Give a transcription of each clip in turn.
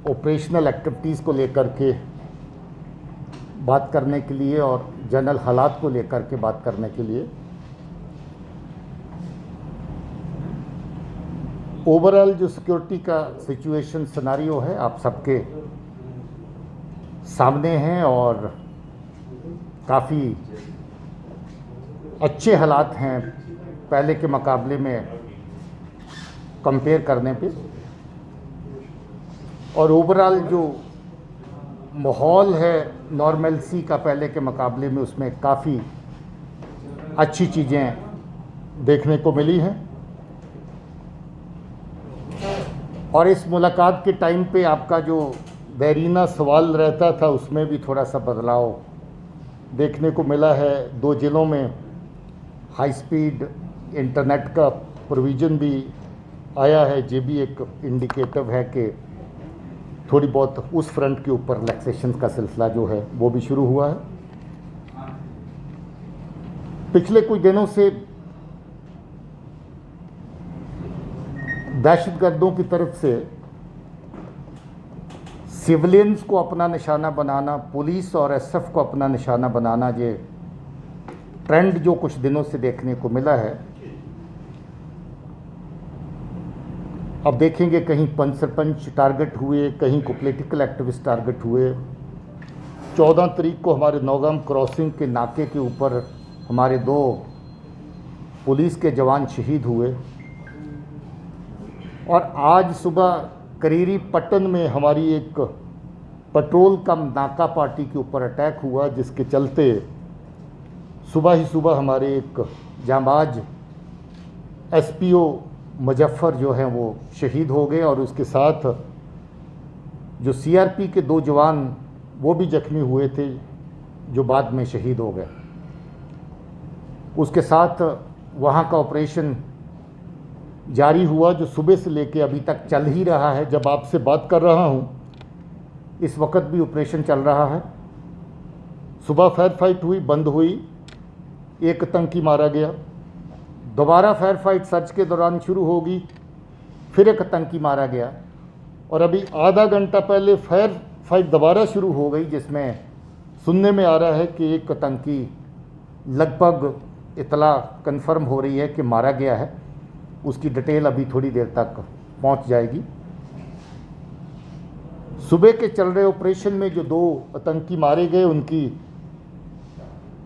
Operational activities को लेकर के बात करने के लिए और जनरल हालात को लेकर के बात करने के लिए। ओवरऑल जो सिक्योरिटी का सिचुएशन सिनारियो है आप सबके सामने हैं और काफ़ी अच्छे हालात हैं पहले के मुकाबले में कंपेयर करने पे। और ओवरऑल जो माहौल है नॉर्मलसी का पहले के मुकाबले में, उसमें काफ़ी अच्छी चीज़ें देखने को मिली हैं। और इस मुलाकात के टाइम पे आपका जो बैरीना सवाल रहता था उसमें भी थोड़ा सा बदलाव देखने को मिला है। 2 ज़िलों में हाई स्पीड इंटरनेट का प्रोविज़न भी आया है, ये भी एक इंडिकेटिव है कि थोड़ी बहुत उस फ्रंट के ऊपर रिलैक्सेशन का सिलसिला जो है वो भी शुरू हुआ है। पिछले कुछ दिनों से दहशतगर्दों की तरफ से सिविलियंस को अपना निशाना बनाना, पुलिस और एसएफ को अपना निशाना बनाना, ये ट्रेंड जो कुछ दिनों से देखने को मिला है। अब देखेंगे कहीं पंच सरपंच टारगेट हुए, कहीं को पॉलिटिकल एक्टिविस्ट टारगेट हुए। 14 तारीख को हमारे नौगाम क्रॉसिंग के नाके के ऊपर हमारे 2 पुलिस के जवान शहीद हुए। और आज सुबह करीरी पट्टन में हमारी एक पेट्रोल कम नाका पार्टी के ऊपर अटैक हुआ, जिसके चलते सुबह ही सुबह हमारे एक जांबाज एसपीओ मुजफ्फर जो हैं वो शहीद हो गए। और उसके साथ जो सीआरपी के 2 जवान वो भी जख्मी हुए थे, जो बाद में शहीद हो गए। उसके साथ वहाँ का ऑपरेशन जारी हुआ, जो सुबह से लेके अभी तक चल ही रहा है। जब आपसे बात कर रहा हूँ इस वक्त भी ऑपरेशन चल रहा है। सुबह फायर फाइट हुई, बंद हुई, एक आतंकी मारा गया। दोबारा फायर फाइट सर्च के दौरान शुरू होगी, फिर एक आतंकी मारा गया। और अभी आधा घंटा पहले फायर फाइट दोबारा शुरू हो गई, जिसमें सुनने में आ रहा है कि एक आतंकी लगभग इतला कंफर्म हो रही है कि मारा गया है। उसकी डिटेल अभी थोड़ी देर तक पहुंच जाएगी। सुबह के चल रहे ऑपरेशन में जो 2 आतंकी मारे गए, उनकी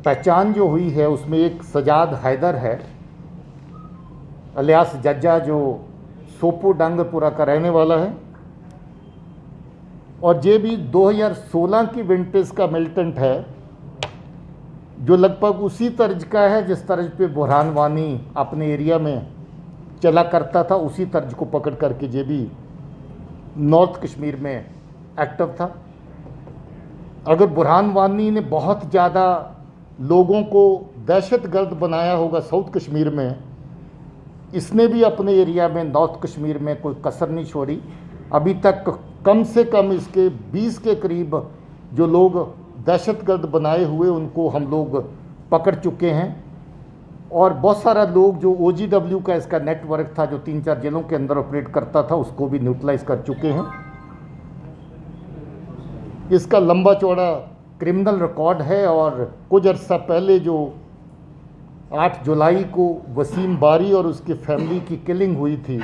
पहचान जो हुई है उसमें एक सजाद हैदर है अलियास जज्जा, जो सोपो डांगरपुरा का रहने वाला है। और ये भी 2016 की विंटेज का मिलिटेंट है, जो लगभग उसी तर्ज का है जिस तर्ज पे बुरहान वानी अपने एरिया में चला करता था। उसी तर्ज को पकड़ करके ये भी नॉर्थ कश्मीर में एक्टिव था। अगर बुरहान वानी ने बहुत ज़्यादा लोगों को दहशतगर्द बनाया होगा साउथ कश्मीर में, इसने भी अपने एरिया में नॉर्थ कश्मीर में कोई कसर नहीं छोड़ी। अभी तक कम से कम इसके 20 के करीब जो लोग दहशतगर्द बनाए हुए उनको हम लोग पकड़ चुके हैं। और बहुत सारा लोग जो OGW का इसका नेटवर्क था, जो 3-4 जिलों के अंदर ऑपरेट करता था, उसको भी न्यूट्रलाइज कर चुके हैं। इसका लंबा चौड़ा क्रिमिनल रिकॉर्ड है। और कुछ अर्सा पहले जो 8 जुलाई को वसीम बारी और उसके फैमिली की किलिंग हुई थी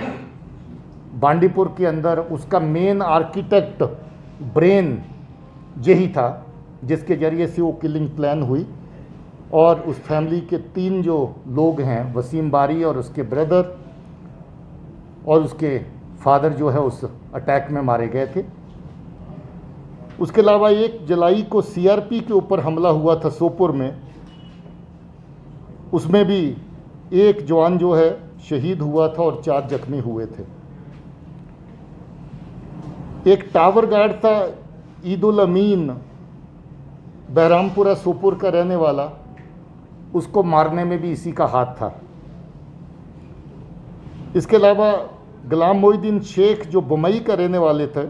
बांडीपुर के अंदर, उसका मेन आर्किटेक्ट ब्रेन यही था, जिसके ज़रिए से वो किलिंग प्लान हुई। और उस फैमिली के 3 जो लोग हैं, वसीम बारी और उसके ब्रदर और उसके फादर जो है उस अटैक में मारे गए थे। उसके अलावा 1 जुलाई को सीआरपी के ऊपर हमला हुआ था सोपुर में, उसमें भी 1 जवान जो है शहीद हुआ था और 4 जख्मी हुए थे। एक टावर गार्ड था ईदुल अमीन, बहरामपुरा सोपुर का रहने वाला, उसको मारने में भी इसी का हाथ था। इसके अलावा गुलाम मोहिद्दीन शेख जो बम्बई का रहने वाले थे,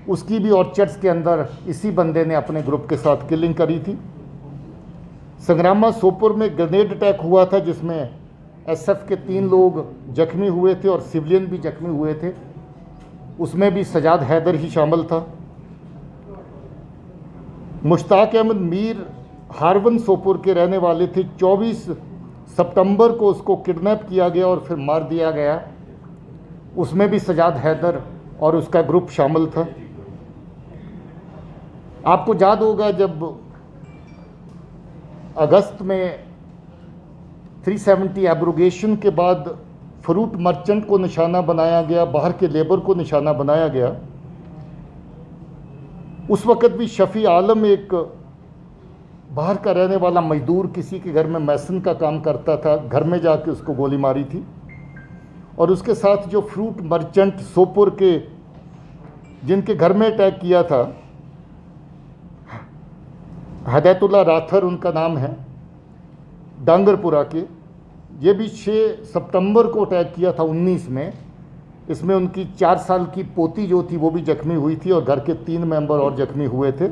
उसकी भी ऑर्चर्ड्स के अंदर इसी बंदे ने अपने ग्रुप के साथ किलिंग करी थी। संग्रामा सोपुर में ग्रेनेड अटैक हुआ था, जिसमें एसएफ के 3 लोग जख्मी हुए थे और सिविलियन भी जख्मी हुए थे। उसमें भी सजाद हैदर ही शामिल था। मुश्ताक अहमद मीर हारवन सोपुर के रहने वाले थे। 24 सितंबर को उसको किडनैप किया गया और फिर मार दिया गया। उसमें भी सजाद हैदर और उसका ग्रुप शामिल था। आपको याद होगा जब अगस्त में 370 एब्रोगेशन के बाद फ्रूट मर्चेंट को निशाना बनाया गया, बाहर के लेबर को निशाना बनाया गया। उस वक़्त भी शफ़ी आलम एक बाहर का रहने वाला मजदूर किसी के घर में मैसन का काम करता था, घर में जाके उसको गोली मारी थी। और उसके साथ जो फ्रूट मर्चेंट सोपुर के जिनके घर में अटैक किया था, हदैतुल्ला राथर उनका नाम है, डांगरपुरा के, ये भी 6 सितंबर को अटैक किया था 19 में। इसमें उनकी 4 साल की पोती जो थी वो भी जख्मी हुई थी और घर के 3 मेंबर और जख्मी हुए थे।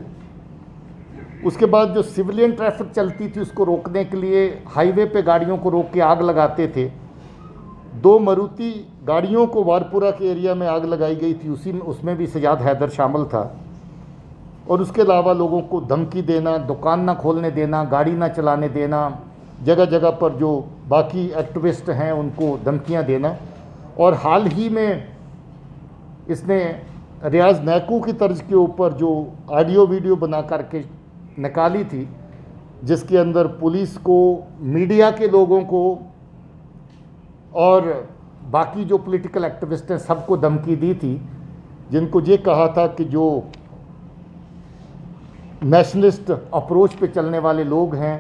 उसके बाद जो सिविलियन ट्रैफिक चलती थी उसको रोकने के लिए हाईवे पे गाड़ियों को रोक के आग लगाते थे। 2 मारुति गाड़ियों को वारपुरा के एरिया में आग लगाई गई थी, उसमें भी सजाद हैदर शामिल था। और उसके अलावा लोगों को धमकी देना, दुकान ना खोलने देना, गाड़ी ना चलाने देना, जगह जगह पर जो बाकी एक्टिविस्ट हैं उनको धमकियां देना। और हाल ही में इसने रियाज नैकू की तर्ज के ऊपर जो ऑडियो वीडियो बना करके निकाली थी, जिसके अंदर पुलिस को, मीडिया के लोगों को और बाकी जो पॉलिटिकल एक्टिविस्ट हैं सबको धमकी दी थी, जिनको ये कहा था कि जो नेशनलिस्ट अप्रोच पे चलने वाले लोग हैं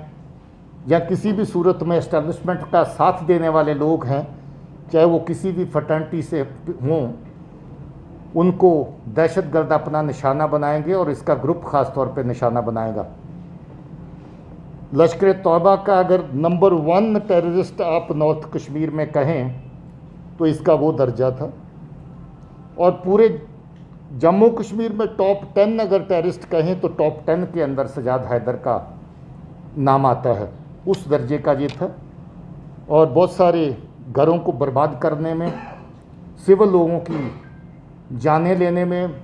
या किसी भी सूरत में एस्टेब्लिशमेंट का साथ देने वाले लोग हैं, चाहे वो किसी भी फटर्निटी से हों, उनको दहशतगर्द अपना निशाना बनाएंगे और इसका ग्रुप ख़ास तौर पे निशाना बनाएगा। लश्कर तौबा का अगर नंबर 1 टेररिस्ट आप नॉर्थ कश्मीर में कहें तो इसका वो दर्जा था। और पूरे जम्मू कश्मीर में टॉप 10 अगर टेररिस्ट कहें तो टॉप 10 के अंदर सजाद हैदर का नाम आता है, उस दर्जे का ये था। और बहुत सारे घरों को बर्बाद करने में, सिविल लोगों की जानें लेने में,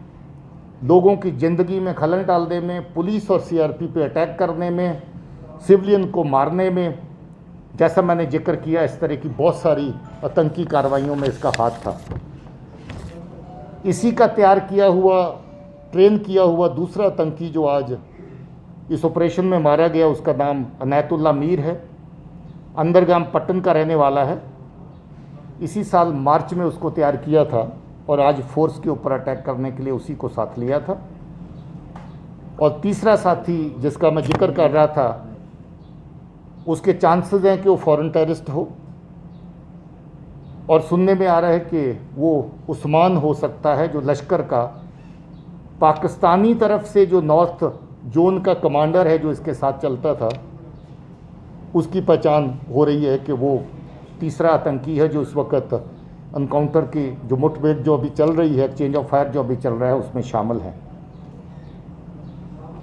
लोगों की ज़िंदगी में खलल डालने में, पुलिस और सीआरपी पे अटैक करने में, सिविलियन को मारने में, जैसा मैंने जिक्र किया, इस तरह की बहुत सारी आतंकी कार्रवाइयों में इसका हाथ था। इसी का तैयार किया हुआ, ट्रेन किया हुआ दूसरा आतंकी जो आज इस ऑपरेशन में मारा गया, उसका नाम अनैतुल्ला मीर है, अंदरगाम पट्टन का रहने वाला है। इसी साल मार्च में उसको तैयार किया था और आज फोर्स के ऊपर अटैक करने के लिए उसी को साथ लिया था। और तीसरा साथी जिसका मैं जिक्र कर रहा था, उसके चांसेस हैं कि वो फॉरेन टेररिस्ट हो, और सुनने में आ रहा है कि वो उस्मान हो सकता है, जो लश्कर का पाकिस्तानी तरफ से जो नॉर्थ जोन का कमांडर है जो इसके साथ चलता था, उसकी पहचान हो रही है कि वो तीसरा आतंकी है जो इस वक्त अनकाउंटर की जो मुठभेड़ जो अभी चल रही है, एक्सचेंज ऑफ फायर जो अभी चल रहा है, उसमें शामिल है।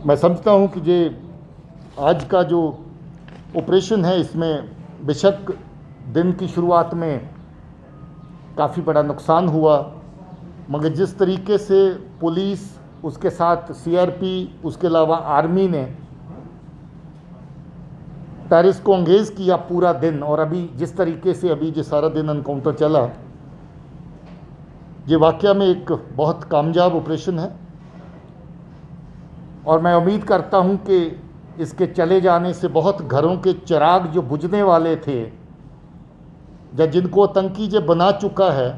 मैं समझता हूँ कि ये आज का जो ऑपरेशन है, इसमें बेशक दिन की शुरुआत में काफ़ी बड़ा नुकसान हुआ, मगर जिस तरीके से पुलिस, उसके साथ सीआरपी, उसके अलावा आर्मी ने टेररिस्ट को एंगेज किया पूरा दिन, और अभी जिस तरीके से अभी जो सारा दिन एनकाउंटर चला, ये वाकया में एक बहुत कामयाब ऑपरेशन है। और मैं उम्मीद करता हूं कि इसके चले जाने से बहुत घरों के चिराग जो बुझने वाले थे, या जिनको आतंकी जो बना चुका है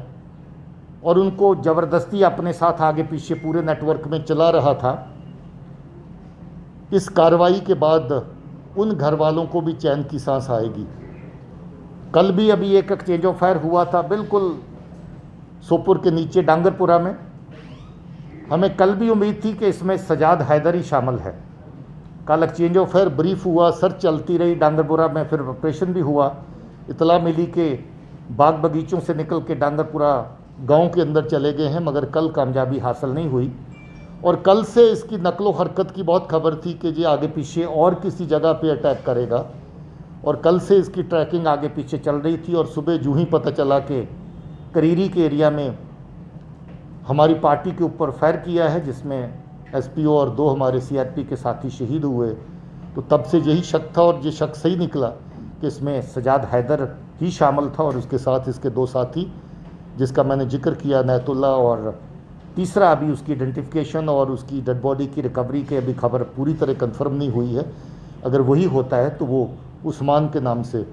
और उनको ज़बरदस्ती अपने साथ आगे पीछे पूरे नेटवर्क में चला रहा था, इस कार्रवाई के बाद उन घर वालों को भी चैन की सांस आएगी। कल भी अभी एक एक्सचेंज ऑफ फायर हुआ था बिल्कुल सोपुर के नीचे डांगरपुरा में। हमें कल भी उम्मीद थी कि इसमें सजाद हैदर ही शामिल है। कल एक्सचेंज ऑफ फायर ब्रीफ हुआ, सर्च चलती रही डांगरपुरा में, फिर ऑपरेशन भी हुआ। इतला मिली कि बाग बगीचों से निकल के डांगरपुरा गांव के अंदर चले गए हैं, मगर कल कामयाबी हासिल नहीं हुई। और कल से इसकी नकलो हरकत की बहुत खबर थी कि ये आगे पीछे और किसी जगह पे अटैक करेगा, और कल से इसकी ट्रैकिंग आगे पीछे चल रही थी। और सुबह जूँ ही पता चला कि करीरी के एरिया में हमारी पार्टी के ऊपर फायर किया है, जिसमें एसपीओ और 2 हमारे सीआरपी के साथी शहीद हुए। तो तब से यही शक था और ये शक सही निकला कि इसमें सजाद हैदर ही शामिल था और उसके साथ इसके 2 साथी, जिसका मैंने जिक्र किया, नैतुल्ला, और तीसरा अभी उसकी आइडेंटिफिकेशन और उसकी डेड बॉडी की रिकवरी की अभी खबर पूरी तरह कंफर्म नहीं हुई है। अगर वही होता है तो वो उस्मान के नाम से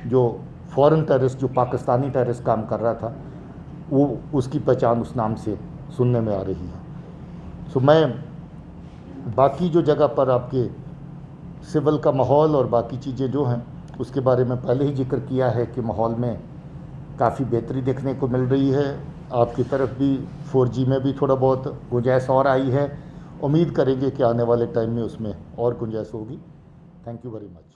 जो फॉरेन टेररिस्ट, जो पाकिस्तानी टेररिस्ट काम कर रहा था, वो उसकी पहचान उस नाम से सुनने में आ रही है। सो मैं बाकी जो जगह पर आपके सिविल का माहौल और बाकी चीज़ें जो हैं उसके बारे में पहले ही जिक्र किया है कि माहौल में काफ़ी बेहतरी देखने को मिल रही है। आपकी तरफ भी 4G में भी थोड़ा बहुत गुंजाइश और आई है। उम्मीद करेंगे कि आने वाले टाइम में उसमें और गुंजाइश होगी। Thank you very much.